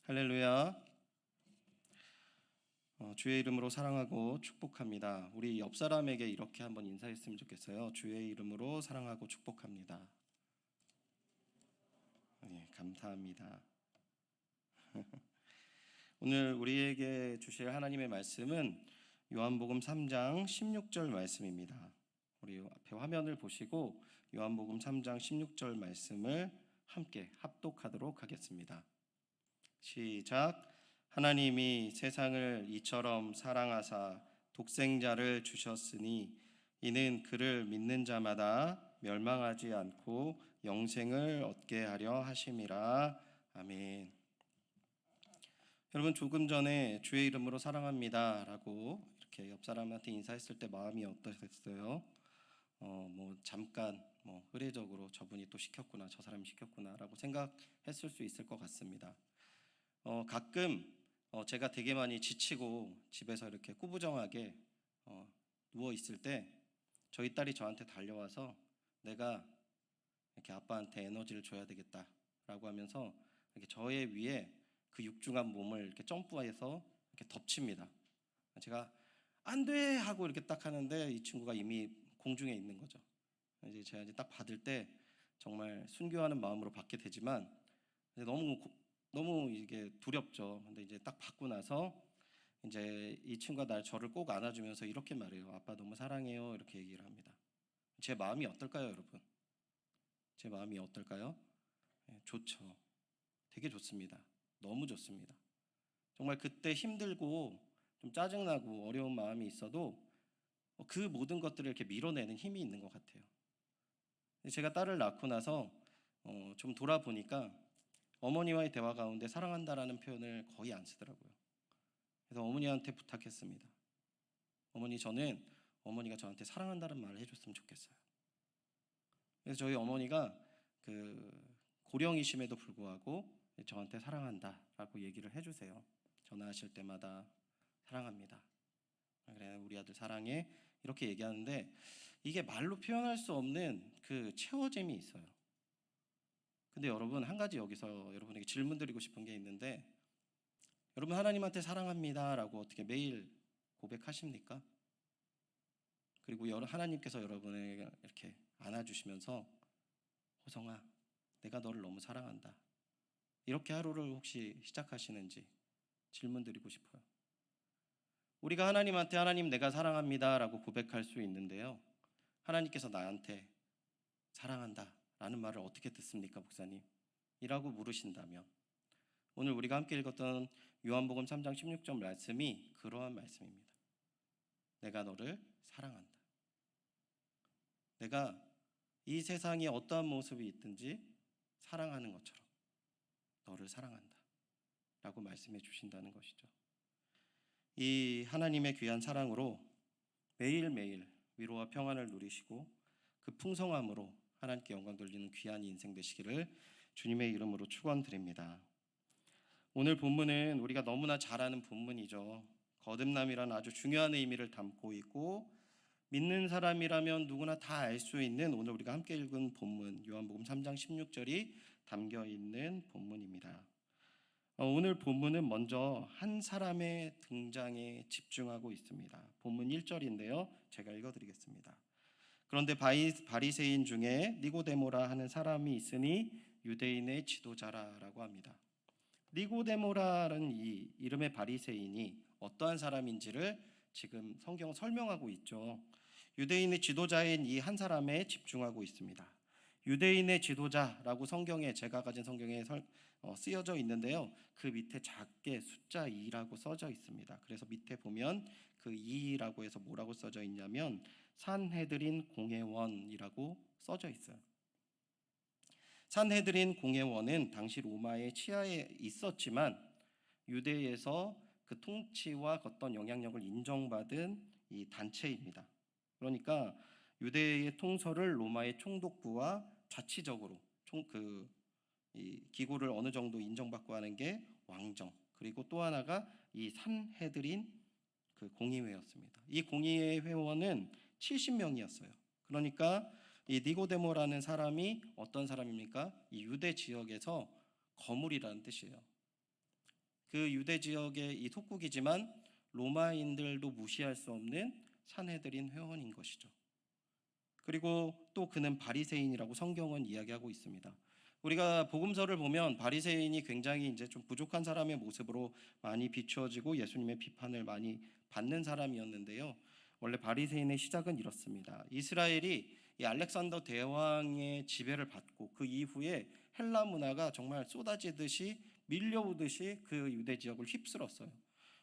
할렐루야. 주의 이름으로 사랑하고 축복합니다. 우리 옆 사람에게 이렇게 한번 인사했으면 좋겠어요. 주의 이름으로 사랑하고 축복합니다. 네, 감사합니다. 오늘 우리에게 주실 하나님의 말씀은 요한복음 3장 16절 말씀입니다. 우리 앞에 화면을 보시고 요한복음 3장 16절 말씀을 함께 합독하도록 하겠습니다. 시작. 하나님이 세상을 이처럼 사랑하사 독생자를 주셨으니 이는 그를 믿는 자마다 멸망하지 않고 영생을 얻게 하려 하심이라. 아멘. 여러분, 조금 전에 주의 이름으로 사랑합니다 라고 이렇게 옆 사람한테 인사했을 때 마음이 어떠셨어요? 잠깐 의례적으로 저분이 또 시켰구나, 저 사람이 시켰구나 라고 생각했을 수 있을 것 같습니다. 가끔 제가 되게 많이 지치고 집에서 이렇게 꾸부정하게 누워 있을 때 저희 딸이 저한테 달려와서 내가 이렇게 아빠한테 에너지를 줘야 되겠다라고 하면서 이렇게 저의 위에 그 육중한 몸을 이렇게 점프해서 이렇게 덮칩니다. 제가 안 돼 하고 이렇게 딱 하는데 이 친구가 이미 공중에 있는 거죠. 이제 제가 이제 딱 받을 때 정말 순교하는 마음으로 받게 되지만 너무 이게 두렵죠. 근데 이제 딱 받고 나서 이제 이 친구가 저를 꼭 안아주면서 이렇게 말해요. 아빠 너무 사랑해요. 이렇게 얘기를 합니다. 제 마음이 어떨까요, 여러분? 제 마음이 어떨까요? 좋죠. 되게 좋습니다. 너무 좋습니다. 정말 그때 힘들고 좀 짜증나고 어려운 마음이 있어도 그 모든 것들을 이렇게 밀어내는 힘이 있는 것 같아요. 제가 딸을 낳고 나서 좀 돌아보니까 어머니와의 대화 가운데 사랑한다라는 표현을 거의 안 쓰더라고요. 그래서 어머니한테 부탁했습니다. 어머니, 저는 어머니가 저한테 사랑한다는 말을 해줬으면 좋겠어요. 그래서 저희 어머니가 고령이심에도 불구하고 저한테 사랑한다라고 얘기를 해주세요. 전화하실 때마다 사랑합니다. 그래, 우리 아들 사랑해. 이렇게 얘기하는데 이게 말로 표현할 수 없는 그 채워짐이 있어요. 근데 여러분, 한 가지 여기서 여러분에게 질문 드리고 싶은 게 있는데, 여러분 하나님한테 사랑합니다 라고 어떻게 매일 고백하십니까? 그리고 하나님께서 여러분에게 이렇게 안아주시면서 호성아, 내가 너를 너무 사랑한다, 이렇게 하루를 혹시 시작하시는지 질문 드리고 싶어요. 우리가 하나님한테 하나님 내가 사랑합니다 라고 고백할 수 있는데요, 하나님께서 나한테 사랑한다 라는 말을 어떻게 듣습니까, 목사님? 이라고 물으신다면 오늘 우리가 함께 읽었던 요한복음 3장 16절 말씀이 그러한 말씀입니다. 내가 너를 사랑한다. 내가 이 세상에 어떠한 모습이 있든지 사랑하는 것처럼 너를 사랑한다 라고 말씀해 주신다는 것이죠. 이 하나님의 귀한 사랑으로 매일매일 위로와 평안을 누리시고 그 풍성함으로 하나님께 영광 돌리는 귀한 인생 되시기를 주님의 이름으로 축원드립니다. 오늘 본문은 우리가 너무나 잘 아는 본문이죠. 거듭남이라는 아주 중요한 의미를 담고 있고 믿는 사람이라면 누구나 다 알 수 있는 오늘 우리가 함께 읽은 본문 요한복음 3장 16절이 담겨 있는 본문입니다. 오늘 본문은 먼저 한 사람의 등장에 집중하고 있습니다. 본문 1절인데요. 제가 읽어드리겠습니다. 그런데 바리새인 중에 니고데모라 하는 사람이 있으니 유대인의 지도자라라고 합니다. 니고데모라는 이 이름의 바리새인이 어떠한 사람인지를 지금 성경은 설명하고 있죠. 유대인의 지도자인 이 한 사람에 집중하고 있습니다. 유대인의 지도자라고 성경에, 제가 가진 성경에 쓰여져 있는데요, 그 밑에 작게 숫자 2라고 써져 있습니다. 그래서 밑에 보면 그 2라고 해서 뭐라고 써져 있냐면 산헤드린 공회원이라고 써져 있어요. 산헤드린 공회원은 당시 로마의 치하에 있었지만 유대에서 그 통치와 어떤 영향력을 인정받은 이 단체입니다. 그러니까 유대의 통솔을 로마의 총독부와 자치적으로 이 기구를 어느 정도 인정받고 하는 게 왕정, 그리고 또 하나가 이 산헤드린 그 공의회였습니다. 이 공의회 회원은 70명이었어요. 그러니까 이 니고데모라는 사람이 어떤 사람입니까? 이 유대 지역에서 거물이라는 뜻이에요. 그 유대 지역의 이 속국이지만 로마인들도 무시할 수 없는 산헤드린 회원인 것이죠. 그리고 또 그는 바리새인이라고 성경은 이야기하고 있습니다. 우리가 복음서를 보면 바리새인이 굉장히 이제 좀 부족한 사람의 모습으로 많이 비추어지고 예수님의 비판을 많이 받는 사람이었는데요. 원래 바리새인의 시작은 이렇습니다. 이스라엘이 이 알렉산더 대왕의 지배를 받고 그 이후에 헬라 문화가 정말 쏟아지듯이 밀려오듯이 그 유대 지역을 휩쓸었어요.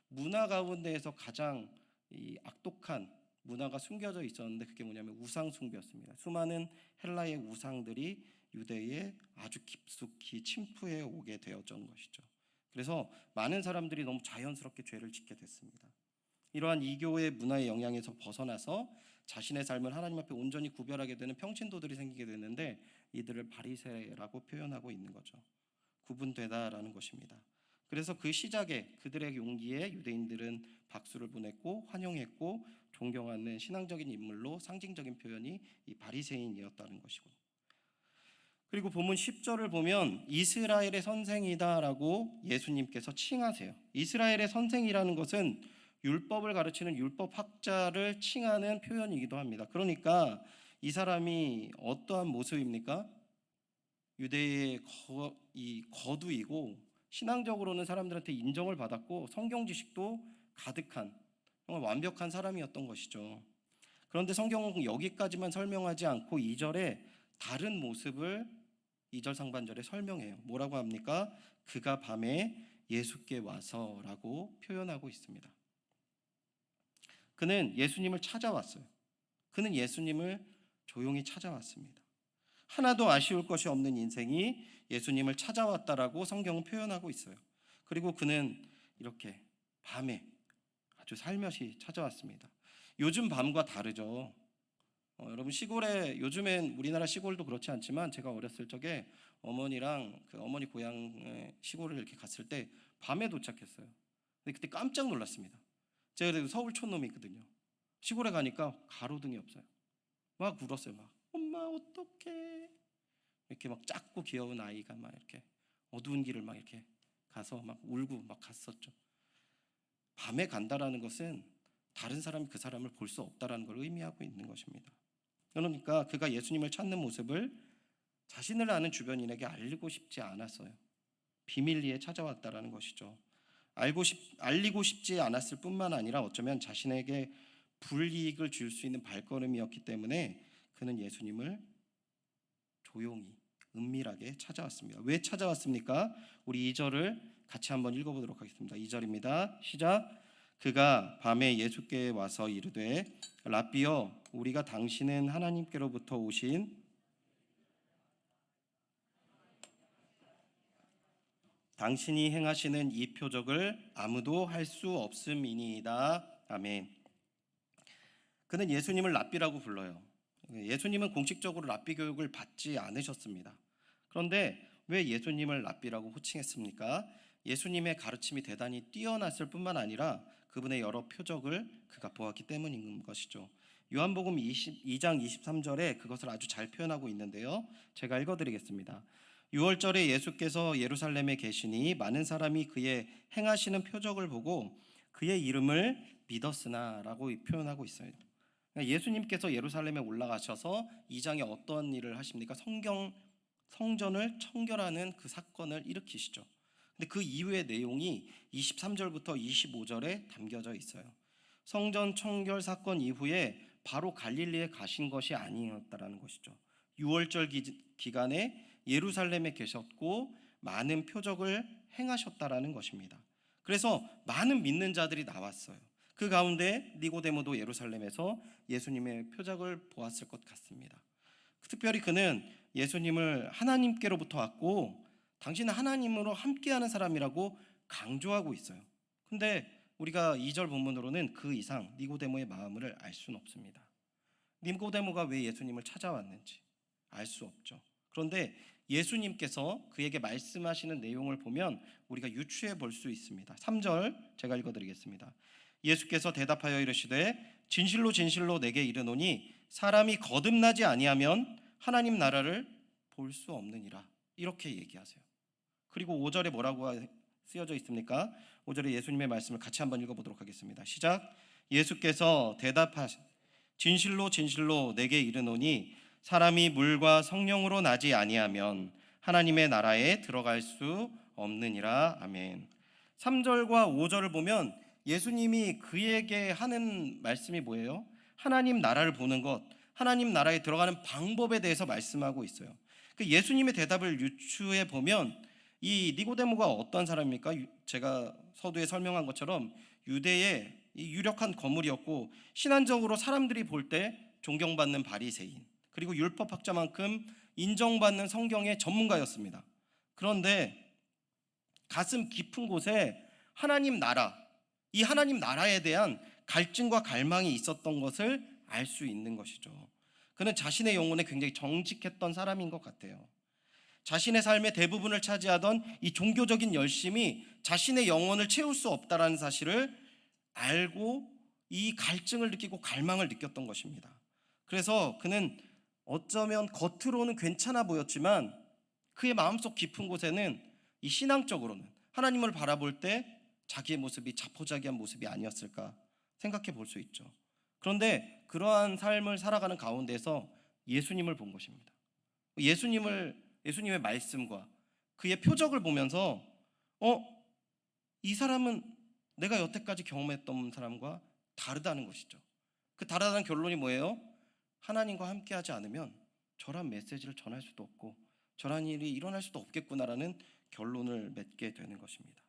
문화 가운데에서 가장 이 악독한 문화가 숨겨져 있었는데 그게 뭐냐면 우상 숭배였습니다. 수많은 헬라의 우상들이 유대에 아주 깊숙이 침투해 오게 되었던 것이죠. 그래서 많은 사람들이 너무 자연스럽게 죄를 짓게 됐습니다. 이러한 이교의 문화의 영향에서 벗어나서 자신의 삶을 하나님 앞에 온전히 구별하게 되는 평신도들이 생기게 되는데 이들을 바리새라고 표현하고 있는 거죠. 구분되다라는 것입니다. 그래서 그 시작에 그들의 용기에 유대인들은 박수를 보냈고 환영했고 존경하는 신앙적인 인물로 상징적인 표현이 이 바리새인이었다는 것이고, 그리고 본문 10절을 보면 이스라엘의 선생이다라고 예수님께서 칭하세요. 이스라엘의 선생이라는 것은 율법을 가르치는 율법학자를 칭하는 표현이기도 합니다. 그러니까 이 사람이 어떠한 모습입니까? 유대의 거두이고 신앙적으로는 사람들한테 인정을 받았고 성경 지식도 가득한 정말 완벽한 사람이었던 것이죠. 그런데 성경은 여기까지만 설명하지 않고 2절에 다른 모습을 2절 상반절에 설명해요. 뭐라고 합니까? 그가 밤에 예수께 와서라고 표현하고 있습니다. 그는 예수님을 찾아왔어요. 그는 예수님을 조용히 찾아왔습니다. 하나도 아쉬울 것이 없는 인생이 예수님을 찾아왔다라고 성경은 표현하고 있어요. 그리고 그는 이렇게 밤에 아주 살며시 찾아왔습니다. 요즘 밤과 다르죠. 여러분 시골에, 요즘엔 우리나라 시골도 그렇지 않지만 제가 어렸을 적에 어머니랑 그 어머니 고향 시골을 이렇게 갔을 때 밤에 도착했어요. 근데 그때 깜짝 놀랐습니다. 제가 그래도 서울 촌놈이거든요. 시골에 가니까 가로등이 없어요. 막 울었어요. 막 엄마 어떡해, 이렇게 막 작고 귀여운 아이가 막 이렇게 어두운 길을 막 이렇게 가서 막 울고 막 갔었죠. 밤에 간다라는 것은 다른 사람이 그 사람을 볼 수 없다라는 걸 의미하고 있는 것입니다. 그러니까 그가 예수님을 찾는 모습을 자신을 아는 주변인에게 알리고 싶지 않았어요. 비밀리에 찾아왔다라는 것이죠. 알리고 싶지 않았을 뿐만 아니라 어쩌면 자신에게 불이익을 줄 수 있는 발걸음이었기 때문에 그는 예수님을 조용히 은밀하게 찾아왔습니다. 왜 찾아왔습니까? 우리 2절을 같이 한번 읽어보도록 하겠습니다. 2절입니다. 시작. 그가 밤에 예수께 와서 이르되 랍비여, 우리가 당신은 하나님께로부터 오신 당신이 행하시는 이 표적을 아무도 할 수 없음이니이다. 아멘. 그는 예수님을 랍비라고 불러요. 예수님은 공식적으로 랍비 교육을 받지 않으셨습니다. 그런데 왜 예수님을 랍비라고 호칭했습니까? 예수님의 가르침이 대단히 뛰어났을 뿐만 아니라 그분의 여러 표적을 그가 보았기 때문인 것이죠. 요한복음 22장 23절에 그것을 아주 잘 표현하고 있는데요. 제가 읽어드리겠습니다. 6월절에 예수께서 예루살렘에 계시니 많은 사람이 그의 행하시는 표적을 보고 그의 이름을 믿었으나 라고 표현하고 있어요. 예수님께서 예루살렘에 올라가셔서 2장에 어떤 일을 하십니까? 성전을 청결하는 그 사건을 일으키시죠. 근데 그 이후의 내용이 23절부터 25절에 담겨져 있어요. 성전 청결 사건 이후에 바로 갈릴리에 가신 것이 아니었다라는 것이죠. 6월절 기간에 예루살렘에 계셨고 많은 표적을 행하셨다라는 것입니다. 그래서 많은 믿는 자들이 나왔어요. 그 가운데 니고데모도 예루살렘에서 예수님의 표적을 보았을 것 같습니다. 특별히 그는 예수님을 하나님께로부터 왔고 당신은 하나님으로 함께하는 사람이라고 강조하고 있어요. 근데 우리가 2절 본문으로는 그 이상 니고데모의 마음을 알 수는 없습니다. 니고데모가 왜 예수님을 찾아왔는지 알 수 없죠. 그런데 예수님께서 그에게 말씀하시는 내용을 보면 우리가 유추해 볼 수 있습니다. 3절 제가 읽어드리겠습니다. 예수께서 대답하여 이르시되 진실로 진실로 내게 이르노니 사람이 거듭나지 아니하면 하나님 나라를 볼 수 없느니라. 이렇게 얘기하세요. 그리고 5절에 뭐라고 쓰여져 있습니까? 5절에 예수님의 말씀을 같이 한번 읽어보도록 하겠습니다. 시작. 예수께서 대답하시 진실로 진실로 내게 이르노니 사람이 물과 성령으로 나지 아니하면 하나님의 나라에 들어갈 수 없느니라. 아멘. 3절과 5절을 보면 예수님이 그에게 하는 말씀이 뭐예요? 하나님 나라를 보는 것, 하나님 나라에 들어가는 방법에 대해서 말씀하고 있어요. 그 예수님의 대답을 유추해 보면 이 니고데모가 어떤 사람입니까? 제가 서두에 설명한 것처럼 유대의 이 유력한 거물이었고 신앙적으로 사람들이 볼 때 존경받는 바리새인, 그리고 율법학자만큼 인정받는 성경의 전문가였습니다. 그런데 가슴 깊은 곳에 하나님 나라, 이 하나님 나라에 대한 갈증과 갈망이 있었던 것을 알 수 있는 것이죠. 그는 자신의 영혼에 굉장히 정직했던 사람인 것 같아요. 자신의 삶의 대부분을 차지하던 이 종교적인 열심이 자신의 영혼을 채울 수 없다라는 사실을 알고 이 갈증을 느끼고 갈망을 느꼈던 것입니다. 그래서 그는 어쩌면 겉으로는 괜찮아 보였지만 그의 마음속 깊은 곳에는 이 신앙적으로는 하나님을 바라볼 때 자기의 모습이 자포자기한 모습이 아니었을까 생각해 볼 수 있죠. 그런데 그러한 삶을 살아가는 가운데서 예수님을 본 것입니다. 예수님의 말씀과 그의 표적을 보면서 이 사람은 내가 여태까지 경험했던 사람과 다르다는 것이죠. 그 다르다는 결론이 뭐예요? 하나님과 함께하지 않으면 저런 메시지를 전할 수도 없고 저런 일이 일어날 수도 없겠구나라는 결론을 맺게 되는 것입니다.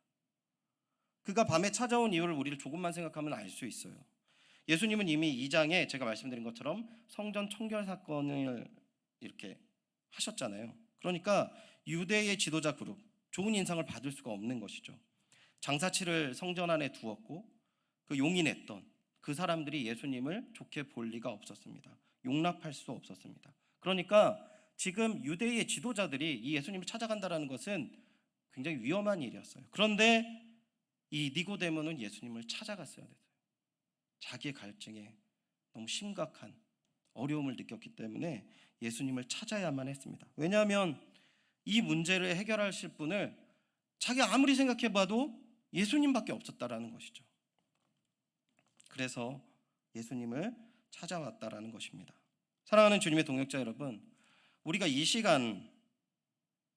그가 밤에 찾아온 이유를 우리를 조금만 생각하면 알 수 있어요. 예수님은 이미 2장에 제가 말씀드린 것처럼 성전 청결 사건을 이렇게 하셨잖아요. 그러니까 유대의 지도자 그룹, 좋은 인상을 받을 수가 없는 것이죠. 장사치를 성전 안에 두었고 그 용인했던 그 사람들이 예수님을 좋게 볼 리가 없었습니다. 용납할 수 없었습니다. 그러니까 지금 유대의 지도자들이 이 예수님을 찾아간다는 것은 굉장히 위험한 일이었어요. 그런데 이 니고데모는 예수님을 찾아갔어야 됐어요. 자기의 갈증에 너무 심각한 어려움을 느꼈기 때문에 예수님을 찾아야만 했습니다. 왜냐하면 이 문제를 해결하실 분을 자기가 아무리 생각해봐도 예수님밖에 없었다라는 것이죠. 그래서 예수님을 찾아왔다라는 것입니다. 사랑하는 주님의 동역자 여러분, 우리가 이 시간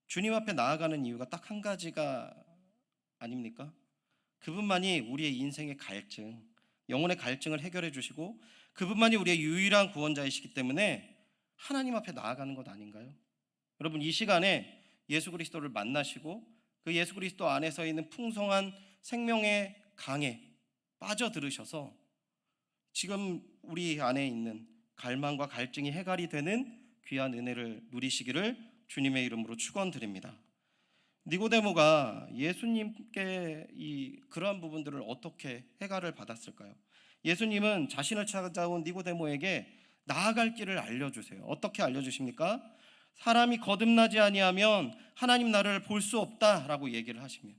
주님 앞에 나아가는 이유가 딱 한 가지가 아닙니까? 그분만이 우리의 인생의 갈증, 영혼의 갈증을 해결해 주시고 그분만이 우리의 유일한 구원자이시기 때문에 하나님 앞에 나아가는 것 아닌가요? 여러분, 이 시간에 예수 그리스도를 만나시고 그 예수 그리스도 안에서 있는 풍성한 생명의 강에 빠져들으셔서 지금 우리 안에 있는 갈망과 갈증이 해결이 되는 귀한 은혜를 누리시기를 주님의 이름으로 축원드립니다. 니고데모가 예수님께 그러한 부분들을 어떻게 해결을 받았을까요? 예수님은 자신을 찾아온 니고데모에게 나아갈 길을 알려주세요. 어떻게 알려주십니까? 사람이 거듭나지 아니하면 하나님 나라를 볼 수 없다라고 얘기를 하시며,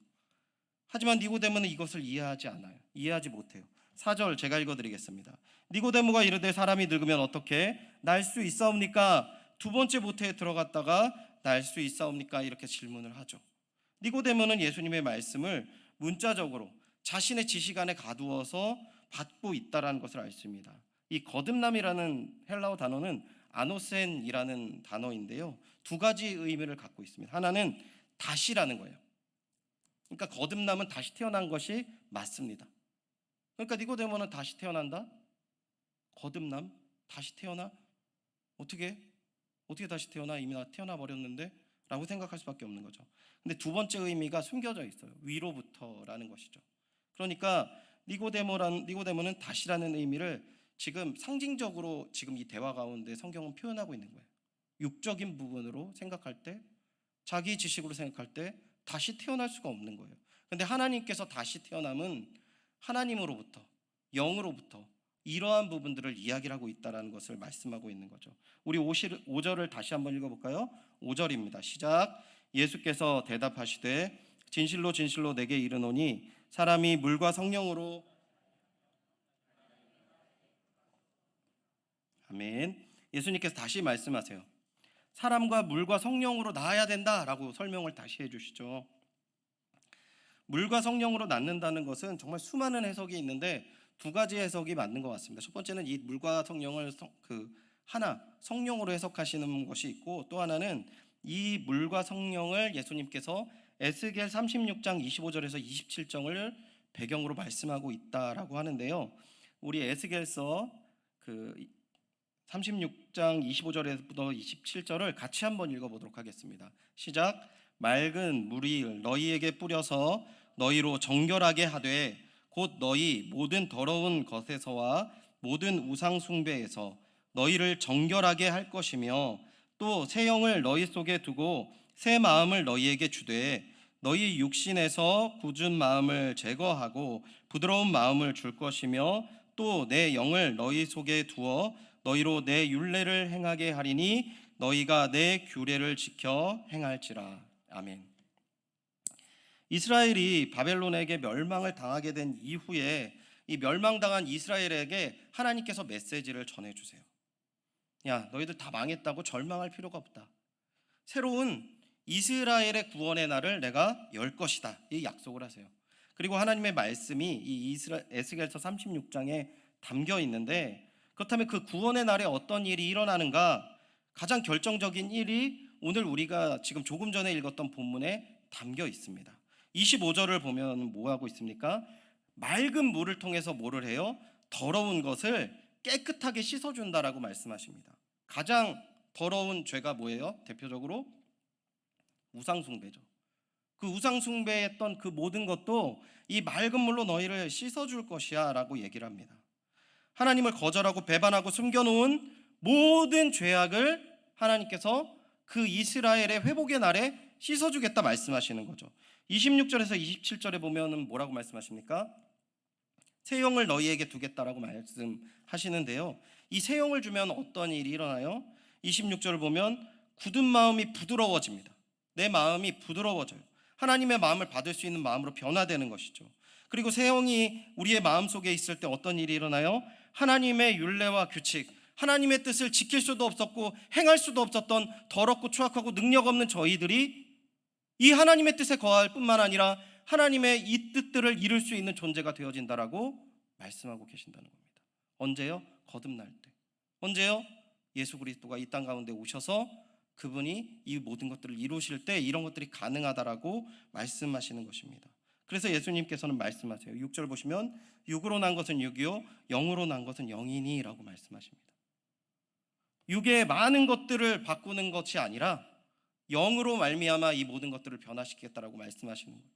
하지만 니고데모는 이것을 이해하지 않아요. 이해하지 못해요. 4절 제가 읽어드리겠습니다. 니고데모가 이르되 사람이 늙으면 어떻게 날 수 있사옵니까? 두 번째 모태에 들어갔다가 날 수 있사옵니까? 이렇게 질문을 하죠. 니고데모는 예수님의 말씀을 문자적으로 자신의 지식 안에 가두어서 받고 있다라는 것을 알 수 있습니다. 이 거듭남이라는 헬라어 단어는 아노센이라는 단어인데요, 두 가지 의미를 갖고 있습니다. 하나는 다시라는 거예요. 그러니까 거듭남은 다시 태어난 것이 맞습니다. 그러니까 니고데모는 다시 태어난다? 거듭남? 다시 태어나? 어떻게 다시 태어나? 이미 나 태어나 버렸는데? 라고 생각할 수밖에 없는 거죠. 근데 두 번째 의미가 숨겨져 있어요. 위로부터라는 것이죠. 그러니까 니고데모는 다시라는 의미를 지금 상징적으로 지금 이 대화 가운데 성경은 표현하고 있는 거예요. 육적인 부분으로 생각할 때, 자기 지식으로 생각할 때 다시 태어날 수가 없는 거예요. 근데 하나님께서 다시 태어남은 하나님으로부터, 영으로부터 이러한 부분들을 이야기를 하고 있다는 것을 말씀하고 있는 거죠. 우리 5절을 다시 한번 읽어볼까요? 5절입니다. 시작. 예수께서 대답하시되 진실로 진실로 내게 이르노니 사람이 물과 성령으로, 아멘. 예수님께서 다시 말씀하세요. 사람과 물과 성령으로 나아야 된다라고 설명을 다시 해주시죠. 물과 성령으로 낳는다는 것은 정말 수많은 해석이 있는데 두 가지 해석이 맞는 것 같습니다. 첫 번째는 이 물과 성령을 하나 성령으로 해석하시는 것이 있고, 또 하나는 이 물과 성령을 예수님께서 에스겔 36장 25절에서 27절을 배경으로 말씀하고 있다라고 하는데요. 우리 에스겔서 36장 25절에서 27절을 같이 한번 읽어보도록 하겠습니다. 시작. 맑은 물이 너희에게 뿌려서 너희로 정결하게 하되 곧 너희 모든 더러운 것에서와 모든 우상 숭배에서 너희를 정결하게 할 것이며, 또 새 영을 너희 속에 두고 새 마음을 너희에게 주되 너희 육신에서 굳은 마음을 제거하고 부드러운 마음을 줄 것이며, 또 내 영을 너희 속에 두어 너희로 내 율례를 행하게 하리니 너희가 내 규례를 지켜 행할지라. 아멘. 이스라엘이 바벨론에게 멸망을 당하게 된 이후에 이 멸망당한 이스라엘에게 하나님께서 메시지를 전해주세요. 야, 너희들 다 망했다고 절망할 필요가 없다. 새로운 이스라엘의 구원의 날을 내가 열 것이다. 이 약속을 하세요. 그리고 하나님의 말씀이 이 에스겔서 36장에 담겨 있는데, 그렇다면 그 구원의 날에 어떤 일이 일어나는가? 가장 결정적인 일이 오늘 우리가 지금 조금 전에 읽었던 본문에 담겨 있습니다. 25절을 보면 뭐 하고 있습니까? 맑은 물을 통해서 뭐를 해요? 더러운 것을 깨끗하게 씻어준다라고 말씀하십니다. 가장 더러운 죄가 뭐예요? 대표적으로 우상숭배죠. 그 우상숭배했던 그 모든 것도 이 맑은 물로 너희를 씻어줄 것이야 라고 얘기를 합니다. 하나님을 거절하고 배반하고 숨겨놓은 모든 죄악을 하나님께서 그 이스라엘의 회복의 날에 씻어주겠다 말씀하시는 거죠. 26절에서 27절에 보면 뭐라고 말씀하십니까? 새 영을 너희에게 두겠다라고 말씀하시는데요. 이 새 영을 주면 어떤 일이 일어나요? 26절을 보면 굳은 마음이 부드러워집니다. 내 마음이 부드러워져요. 하나님의 마음을 받을 수 있는 마음으로 변화되는 것이죠. 그리고 새 영이 우리의 마음속에 있을 때 어떤 일이 일어나요? 하나님의 율례와 규칙, 하나님의 뜻을 지킬 수도 없었고 행할 수도 없었던 더럽고 추악하고 능력 없는 저희들이 이 하나님의 뜻에 거할 뿐만 아니라 하나님의 이 뜻들을 이룰 수 있는 존재가 되어진다라고 말씀하고 계신다는 겁니다. 언제요? 거듭날 때. 언제요? 예수 그리스도가 이 땅 가운데 오셔서 그분이 이 모든 것들을 이루실 때 이런 것들이 가능하다라고 말씀하시는 것입니다. 그래서 예수님께서는 말씀하세요. 6절 보시면 육으로 난 것은 육이요 영으로 난 것은 영이니 라고 말씀하십니다. 육의 많은 것들을 바꾸는 것이 아니라 영으로 말미암아 이 모든 것들을 변화시키겠다라고 말씀하시는 거예요.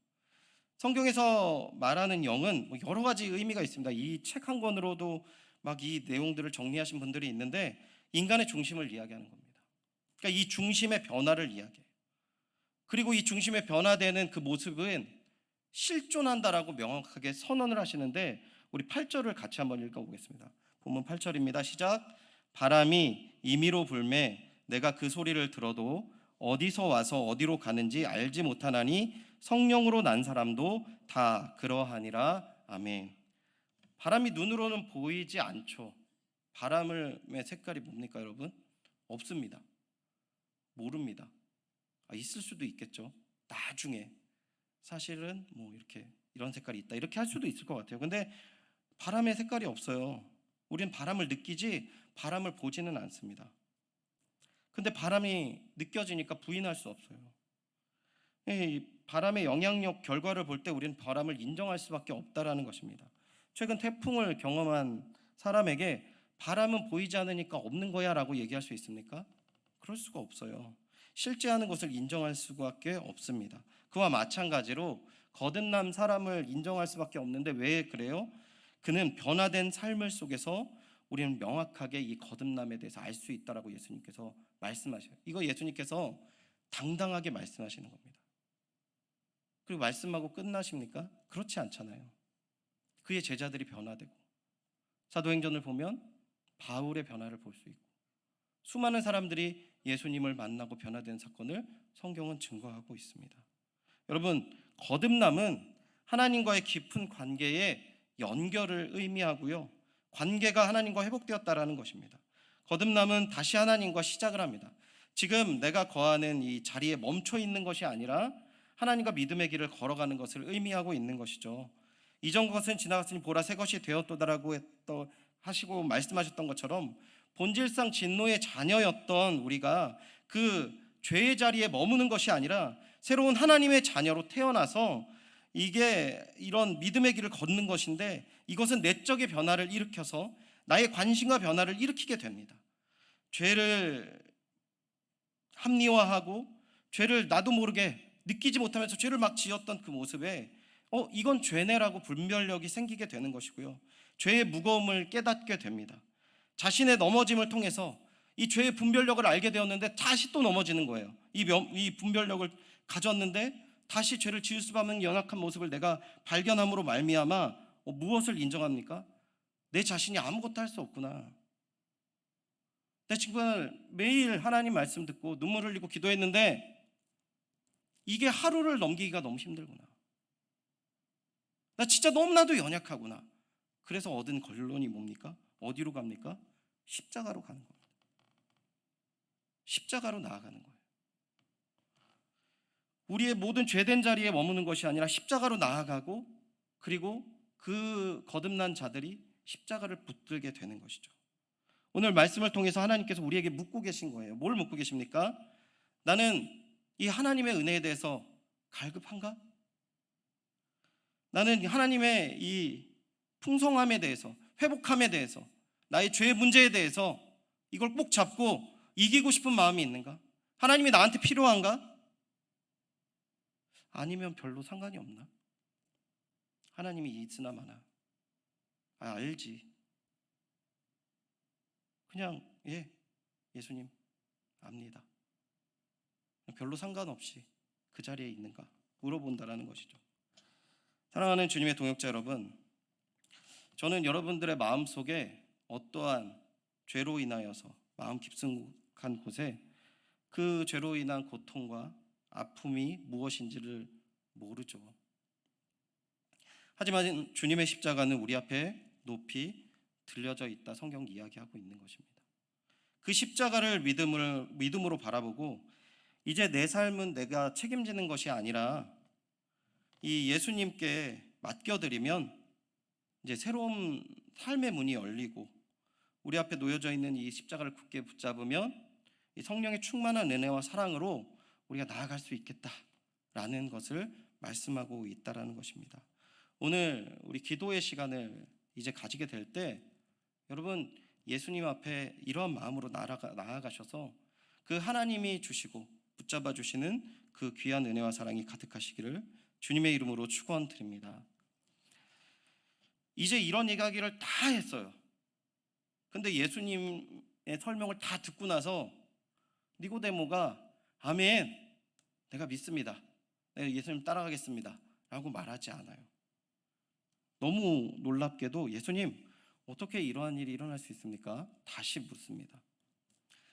성경에서 말하는 영은 여러 가지 의미가 있습니다. 이 책 한 권으로도 막 이 내용들을 정리하신 분들이 있는데 인간의 중심을 이야기하는 겁니다. 그러니까 이 중심의 변화를 이야기해요. 그리고 이 중심의 변화되는 그 모습은 실존한다라고 명확하게 선언을 하시는데, 우리 8절을 같이 한번 읽어보겠습니다. 본문 8절입니다. 시작. 바람이 임의로 불매 내가 그 소리를 들어도 어디서 와서 어디로 가는지 알지 못하나니 성령으로 난 사람도 다 그러하니라. 아멘. 바람이 눈으로는 보이지 않죠. 바람의 색깔이 뭡니까 여러분? 없습니다. 모릅니다. 있을 수도 있겠죠. 나중에 사실은 뭐 이렇게 이런 색깔이 있다 이렇게 할 수도 있을 것 같아요. 근데 바람의 색깔이 없어요. 우리는 바람을 느끼지 바람을 보지는 않습니다. 근데 바람이 느껴지니까 부인할 수 없어요. 이 바람의 영향력 결과를 볼 때 우리는 바람을 인정할 수밖에 없다라는 것입니다. 최근 태풍을 경험한 사람에게 바람은 보이지 않으니까 없는 거야 라고 얘기할 수 있습니까? 그럴 수가 없어요. 실제하는 것을 인정할 수밖에 없습니다. 그와 마찬가지로 거듭난 사람을 인정할 수밖에 없는데 왜 그래요? 그는 변화된 삶을 속에서 우리는 명확하게 이 거듭남에 대해서 알 수 있다라고 예수님께서 말씀하셔요. 이거 예수님께서 당당하게 말씀하시는 겁니다. 그리고 말씀하고 끝나십니까? 그렇지 않잖아요. 그의 제자들이 변화되고, 사도행전을 보면 바울의 변화를 볼 수 있고, 수많은 사람들이 예수님을 만나고 변화된 사건을 성경은 증거하고 있습니다. 여러분, 거듭남은 하나님과의 깊은 관계의 연결을 의미하고요, 관계가 하나님과 회복되었다라는 것입니다. 거듭남은 다시 하나님과 시작을 합니다. 지금 내가 거하는 이 자리에 멈춰 있는 것이 아니라 하나님과 믿음의 길을 걸어가는 것을 의미하고 있는 것이죠. 이전 것은 지나갔으니 보라 새 것이 되었도다라고 하시고 말씀하셨던 것처럼 본질상 진노의 자녀였던 우리가 그 죄의 자리에 머무는 것이 아니라 새로운 하나님의 자녀로 태어나서 이게 이런 믿음의 길을 걷는 것인데, 이것은 내적의 변화를 일으켜서 나의 관심과 변화를 일으키게 됩니다. 죄를 합리화하고 죄를 나도 모르게 느끼지 못하면서 죄를 막 지었던 그 모습에 이건 죄네라고 분별력이 생기게 되는 것이고요. 죄의 무거움을 깨닫게 됩니다. 자신의 넘어짐을 통해서 이 죄의 분별력을 알게 되었는데 다시 또 넘어지는 거예요. 이 분별력을 가졌는데 다시 죄를 지을 수밖에 없는 연약한 모습을 내가 발견함으로 말미암아 무엇을 인정합니까? 내 자신이 아무것도 할 수 없구나. 내 친구는 매일 하나님 말씀 듣고 눈물 흘리고 기도했는데 이게 하루를 넘기기가 너무 힘들구나. 나 진짜 너무나도 연약하구나. 그래서 얻은 결론이 뭡니까? 어디로 갑니까? 십자가로 가는 겁니다. 십자가로 나아가는 거예요. 우리의 모든 죄된 자리에 머무는 것이 아니라 십자가로 나아가고, 그리고 그 거듭난 자들이 십자가를 붙들게 되는 것이죠. 오늘 말씀을 통해서 하나님께서 우리에게 묻고 계신 거예요. 뭘 묻고 계십니까? 나는 이 하나님의 은혜에 대해서 갈급한가? 나는 하나님의 이 풍성함에 대해서, 회복함에 대해서, 나의 죄 문제에 대해서 이걸 꼭 잡고 이기고 싶은 마음이 있는가? 하나님이 나한테 필요한가? 아니면 별로 상관이 없나? 하나님이 있으나 마나 알지. 그냥 예수님 압니다. 별로 상관없이 그 자리에 있는가 물어본다라는 것이죠. 사랑하는 주님의 동역자 여러분, 저는 여러분들의 마음속에 어떠한 죄로 인하여서 마음 깊숙한 곳에 그 죄로 인한 고통과 아픔이 무엇인지를 모르죠. 하지만 주님의 십자가는 우리 앞에 높이 들려져 있다 성경이 이야기하고 있는 것입니다. 그 십자가를 믿음으로 바라보고 이제 내 삶은 내가 책임지는 것이 아니라 이 예수님께 맡겨드리면 이제 새로운 삶의 문이 열리고, 우리 앞에 놓여져 있는 이 십자가를 굳게 붙잡으면 이 성령의 충만한 은혜와 사랑으로 우리가 나아갈 수 있겠다라는 것을 말씀하고 있다라는 것입니다. 오늘 우리 기도의 시간을 이제 가지게 될 때 여러분, 예수님 앞에 이러한 마음으로 나아가셔서 그 하나님이 주시고 붙잡아 주시는 그 귀한 은혜와 사랑이 가득하시기를 주님의 이름으로 축원드립니다. 이제 이런 이야기를 다 했어요. 근데 예수님의 설명을 다 듣고 나서 니고데모가 아멘, 내가 믿습니다, 내가 예수님 따라가겠습니다 라고 말하지 않아요. 너무 놀랍게도 예수님, 어떻게 이러한 일이 일어날 수 있습니까? 다시 묻습니다.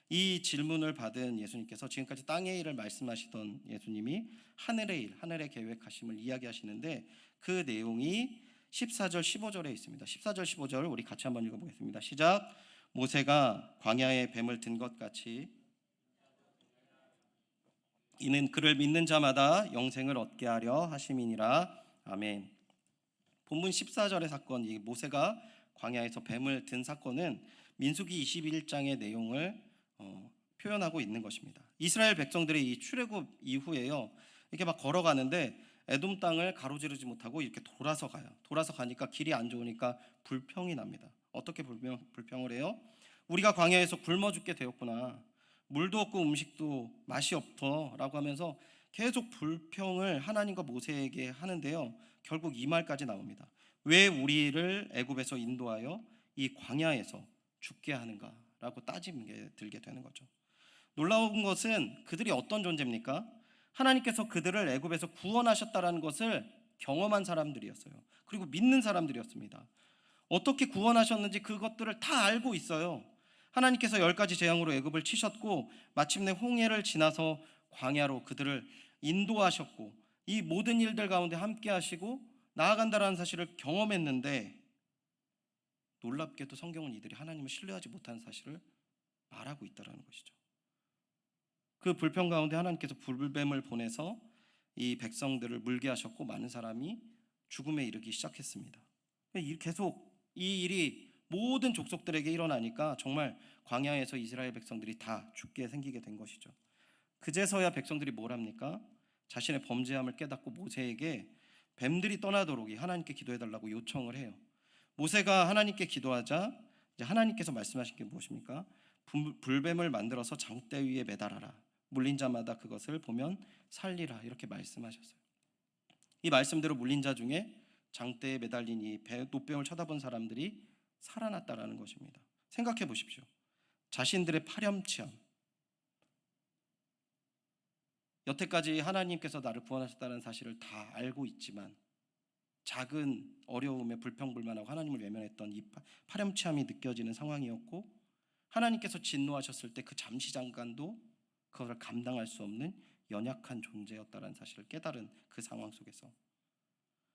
이 질문을 받은 예수님께서 지금까지 땅의 일을 말씀하시던 예수님이 하늘의 일, 하늘의 계획하심을 이야기하시는데 그 내용이 14절 15절에 있습니다. 14절 15절 우리 같이 한번 읽어보겠습니다. 시작. 모세가 광야에 뱀을 든 것 같이 이는 그를 믿는 자마다 영생을 얻게 하려 하심이니라. 아멘. 본문 14절의 사건, 이 모세가 광야에서 뱀을 든 사건은 민수기 21장의 내용을 표현하고 있는 것입니다. 이스라엘 백성들의 이 출애굽 이후에요, 이렇게 막 걸어가는데 에돔 땅을 가로지르지 못하고 이렇게 돌아서 가요. 돌아서 가니까 길이 안 좋으니까 불평이 납니다. 어떻게 불평을 해요? 우리가 광야에서 굶어 죽게 되었구나, 물도 없고 음식도 맛이 없어 라고 하면서 계속 불평을 하나님과 모세에게 하는데요, 결국 이 말까지 나옵니다. 왜 우리를 애굽에서 인도하여 이 광야에서 죽게 하는가 라고 따지게 들게 되는 거죠. 놀라운 것은 그들이 어떤 존재입니까? 하나님께서 그들을 애굽에서 구원하셨다라는 것을 경험한 사람들이었어요. 그리고 믿는 사람들이었습니다. 어떻게 구원하셨는지 그것들을 다 알고 있어요. 하나님께서 10가지 재앙으로 애굽을 치셨고 마침내 홍해를 지나서 광야로 그들을 인도하셨고 이 모든 일들 가운데 함께 하시고 나아간다라는 사실을 경험했는데, 놀랍게도 성경은 이들이 하나님을 신뢰하지 못하는 사실을 말하고 있다는 것이죠. 그 불평 가운데 하나님께서 불뱀을 보내서 이 백성들을 물게 하셨고 많은 사람이 죽음에 이르기 시작했습니다. 계속 이 일이 모든 족속들에게 일어나니까 정말 광야에서 이스라엘 백성들이 다 죽게 생기게 된 것이죠. 그제서야 백성들이 뭘 합니까? 자신의 범죄함을 깨닫고 모세에게 뱀들이 떠나도록 하나님께 기도해달라고 요청을 해요. 모세가 하나님께 기도하자 이제 하나님께서 말씀하신 게 무엇입니까? 불뱀을 만들어서 장대 위에 매달아라. 물린 자마다 그것을 보면 살리라. 이렇게 말씀하셨어요. 이 말씀대로 물린 자 중에 장대에 매달린 이 노뱀을 쳐다본 사람들이 살아났다라는 것입니다. 생각해 보십시오. 자신들의 파렴치함, 여태까지 하나님께서 나를 구원하셨다는 사실을 다 알고 있지만 작은 어려움에 불평불만하고 하나님을 외면했던 이 파렴치함이 느껴지는 상황이었고, 하나님께서 진노하셨을 때 그 잠시 잠깐도 그것을 감당할 수 없는 연약한 존재였다는 사실을 깨달은 그 상황 속에서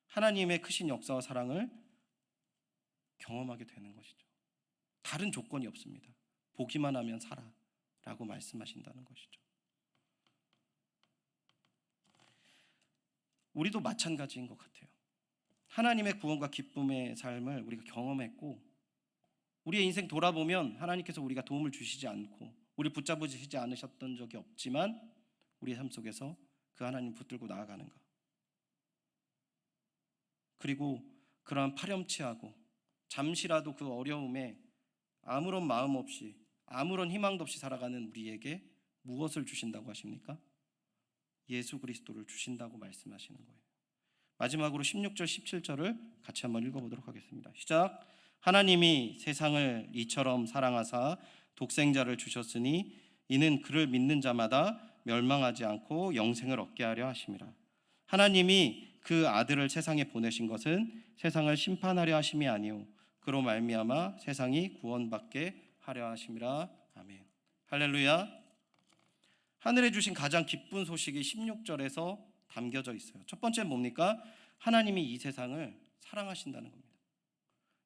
하나님의 크신 역사와 사랑을 경험하게 되는 것이죠. 다른 조건이 없습니다. 보기만 하면 살아라고 말씀하신다는 것이죠. 우리도 마찬가지인 것 같아요. 하나님의 구원과 기쁨의 삶을 우리가 경험했고, 우리의 인생 돌아보면 하나님께서 우리가 도움을 주시지 않고 우리 붙잡으시지 않으셨던 적이 없지만 우리의 삶 속에서 그 하나님 붙들고 나아가는가, 그리고 그러한 파렴치하고 잠시라도 그 어려움에 아무런 마음 없이 아무런 희망도 없이 살아가는 우리에게 무엇을 주신다고 하십니까? 예수 그리스도를 주신다고 말씀하시는 거예요. 마지막으로 16절 17절을 같이 한번 읽어보도록 하겠습니다. 시작. 하나님이 세상을 이처럼 사랑하사 독생자를 주셨으니 이는 그를 믿는 자마다 멸망하지 않고 영생을 얻게 하려 하심이라. 하나님이 그 아들을 세상에 보내신 것은 세상을 심판하려 하심이 아니요 그로 말미암아 세상이 구원받게 하려 하심이라. 아멘. 할렐루야. 하늘에 주신 가장 기쁜 소식이 16절에서 담겨져 있어요. 첫 번째는 뭡니까? 하나님이 이 세상을 사랑하신다는 겁니다.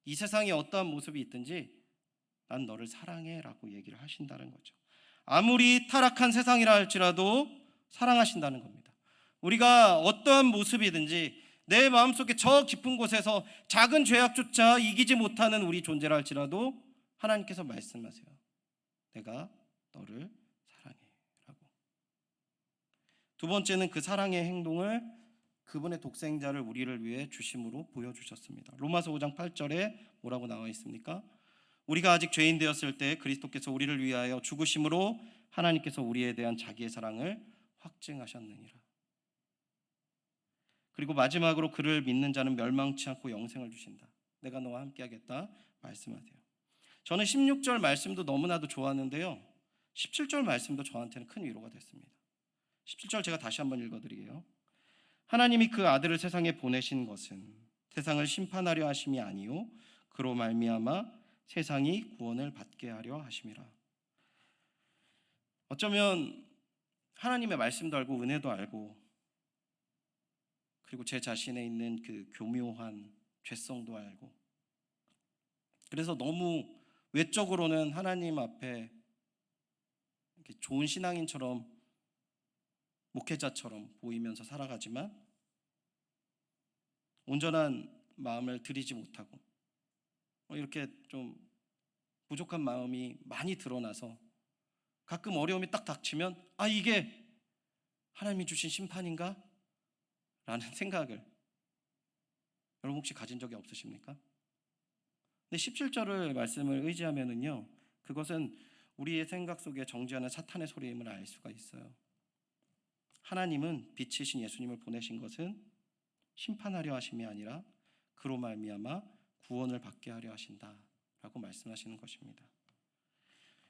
이 세상에 어떠한 모습이 있든지 난 너를 사랑해 라고 얘기를 하신다는 거죠. 아무리 타락한 세상이라 할지라도 사랑하신다는 겁니다. 우리가 어떠한 모습이든지 내 마음속에 저 깊은 곳에서 작은 죄악조차 이기지 못하는 우리 존재라 할지라도 하나님께서 말씀하세요. 내가 너를 사랑해 라고. 두 번째는 그 사랑의 행동을 그분의 독생자를 우리를 위해 주심으로 보여주셨습니다. 로마서 5장 8절에 뭐라고 나와 있습니까? 우리가 아직 죄인 되었을 때 그리스도께서 우리를 위하여 죽으심으로 하나님께서 우리에 대한 자기의 사랑을 확증하셨느니라. 그리고 마지막으로 그를 믿는 자는 멸망치 않고 영생을 주신다. 내가 너와 함께 하겠다 말씀하세요. 저는 16절 말씀도 너무나도 좋았는데요, 17절 말씀도 저한테는 큰 위로가 됐습니다. 17절 제가 다시 한번 읽어드리게요. 하나님이 그 아들을 세상에 보내신 것은 세상을 심판하려 하심이 아니요 그로 말미암아 세상이 구원을 받게 하려 하심이라. 어쩌면 하나님의 말씀도 알고 은혜도 알고 그리고 제 자신에 있는 그 교묘한 죄성도 알고, 그래서 너무 외적으로는 하나님 앞에 이렇게 좋은 신앙인처럼 목회자처럼 보이면서 살아가지만 온전한 마음을 드리지 못하고 이렇게 좀 부족한 마음이 많이 드러나서 가끔 어려움이 딱 닥치면 이게 하나님이 주신 심판인가? 라는 생각을 여러분 혹시 가진 적이 없으십니까? 근데 17절의 말씀을 의지하면은요, 그것은 우리의 생각 속에 정죄하는 사탄의 소리임을 알 수가 있어요. 하나님은 빛이신 예수님을 보내신 것은 심판하려 하심이 아니라 그로 말미암아 구원을 받게 하려 하신다라고 말씀하시는 것입니다.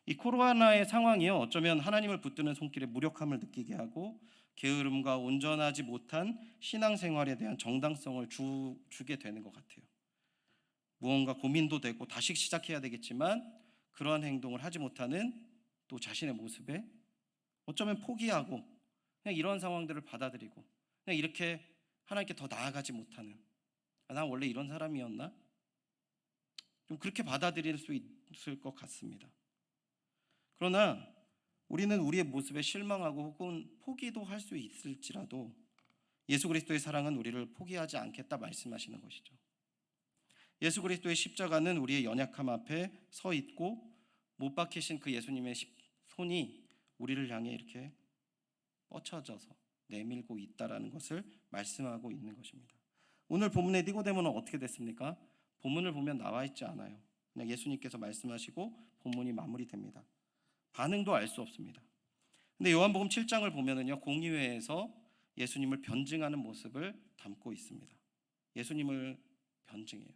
이 코로나의 상황이요, 어쩌면 하나님을 붙드는 손길에 무력함을 느끼게 하고 게으름과 온전하지 못한 신앙생활에 대한 정당성을 주게 되는 것 같아요. 무언가 고민도 되고 다시 시작해야 되겠지만 그러한 행동을 하지 못하는 또 자신의 모습에 어쩌면 포기하고 그냥 이런 상황들을 받아들이고 그냥 이렇게 하나님께 더 나아가지 못하는, 난 원래 이런 사람이었나? 좀 그렇게 받아들일 수 있을 것 같습니다. 그러나 우리는 우리의 모습에 실망하고 혹은 포기도 할 수 있을지라도 예수 그리스도의 사랑은 우리를 포기하지 않겠다 말씀하시는 것이죠. 예수 그리스도의 십자가는 우리의 연약함 앞에 서 있고 못 박히신 그 예수님의 손이 우리를 향해 이렇게 뻗쳐져서 내밀고 있다라는 것을 말씀하고 있는 것입니다. 오늘 본문의 니고데모는 어떻게 됐습니까? 본문을 보면 나와 있지 않아요. 그냥 예수님께서 말씀하시고 본문이 마무리됩니다. 반응도 알 수 없습니다. 근데 요한복음 7장을 보면은요, 공의회에서 예수님을 변증하는 모습을 담고 있습니다. 예수님을 변증해요.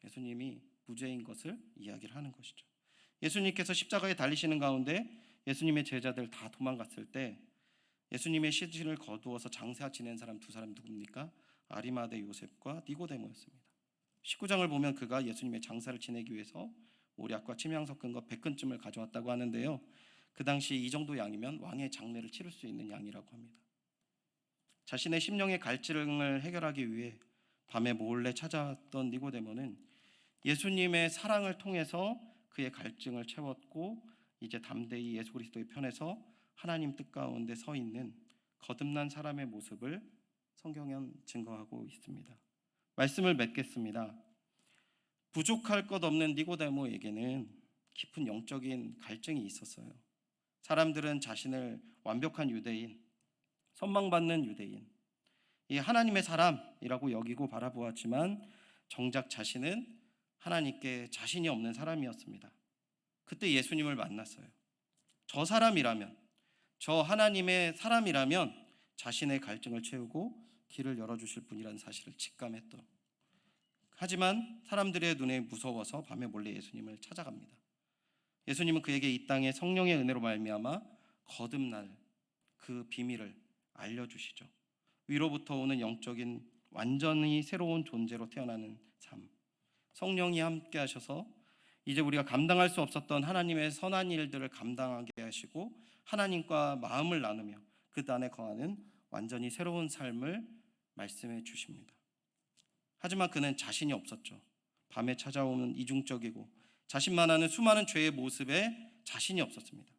예수님이 무죄인 것을 이야기를 하는 것이죠. 예수님께서 십자가에 달리시는 가운데 예수님의 제자들 다 도망갔을 때 예수님의 시신을 거두어서 장사 지낸 사람 두 사람 누굽니까? 아리마대 요셉과 니고데모였습니다. 19장을 보면 그가 예수님의 장사를 지내기 위해서 오략과 침향 섞은 것 100근쯤을 가져왔다고 하는데요. 그 당시 이 정도 양이면 왕의 장례를 치를 수 있는 양이라고 합니다. 자신의 심령의 갈증을 해결하기 위해 밤에 몰래 찾아왔던 니고데모는 예수님의 사랑을 통해서 그의 갈증을 채웠고 이제 담대히 예수 그리스도의 편에서 하나님 뜻 가운데 서 있는 거듭난 사람의 모습을 성경은 증거하고 있습니다. 말씀을 맺겠습니다. 부족할 것 없는 니고데모에게는 깊은 영적인 갈증이 있었어요. 사람들은 자신을 완벽한 유대인, 선망받는 유대인, 이 하나님의 사람이라고 여기고 바라보았지만 정작 자신은 하나님께 자신이 없는 사람이었습니다. 그때 예수님을 만났어요. 저 사람이라면, 저 하나님의 사람이라면 자신의 갈증을 채우고 길을 열어주실 분이라는 사실을 직감했던. 하지만 사람들의 눈에 무서워서 밤에 몰래 예수님을 찾아갑니다. 예수님은 그에게 이 땅에 성령의 은혜로 말미암아 거듭날 그 비밀을 알려주시죠. 위로부터 오는 영적인 완전히 새로운 존재로 태어나는 삶. 성령이 함께 하셔서 이제 우리가 감당할 수 없었던 하나님의 선한 일들을 감당하게 하시고 하나님과 마음을 나누며 그 안에 거하는 완전히 새로운 삶을 말씀해 주십니다. 하지만 그는 자신이 없었죠. 밤에 찾아오는 이중적이고 자신만 아는 수많은 죄의 모습에 자신이 없었습니다.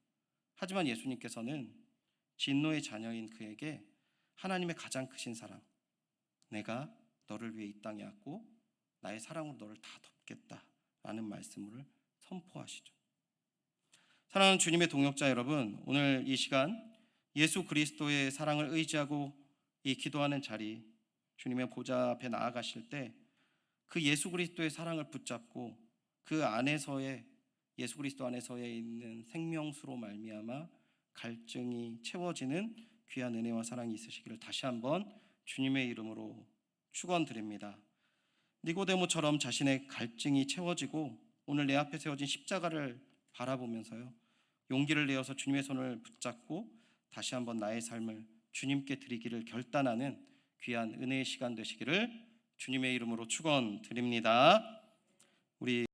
하지만 예수님께서는 진노의 자녀인 그에게 하나님의 가장 크신 사랑, 내가 너를 위해 이 땅에 왔고 나의 사랑으로 너를 다 덮겠다라는 말씀을 선포하시죠. 사랑하는 주님의 동역자 여러분, 오늘 이 시간 예수 그리스도의 사랑을 의지하고 이 기도하는 자리, 주님의 보좌 앞에 나아가실 때 그 예수 그리스도의 사랑을 붙잡고 그 안에서의 예수 그리스도 안에서의 있는 생명수로 말미암아 갈증이 채워지는 귀한 은혜와 사랑이 있으시기를 다시 한번 주님의 이름으로 축원드립니다. 니고데모처럼 자신의 갈증이 채워지고 오늘 내 앞에 세워진 십자가를 바라보면서요, 용기를 내어서 주님의 손을 붙잡고 다시 한번 나의 삶을 주님께 드리기를 결단하는 귀한 은혜의 시간 되시기를 주님의 이름으로 축원드립니다. 우리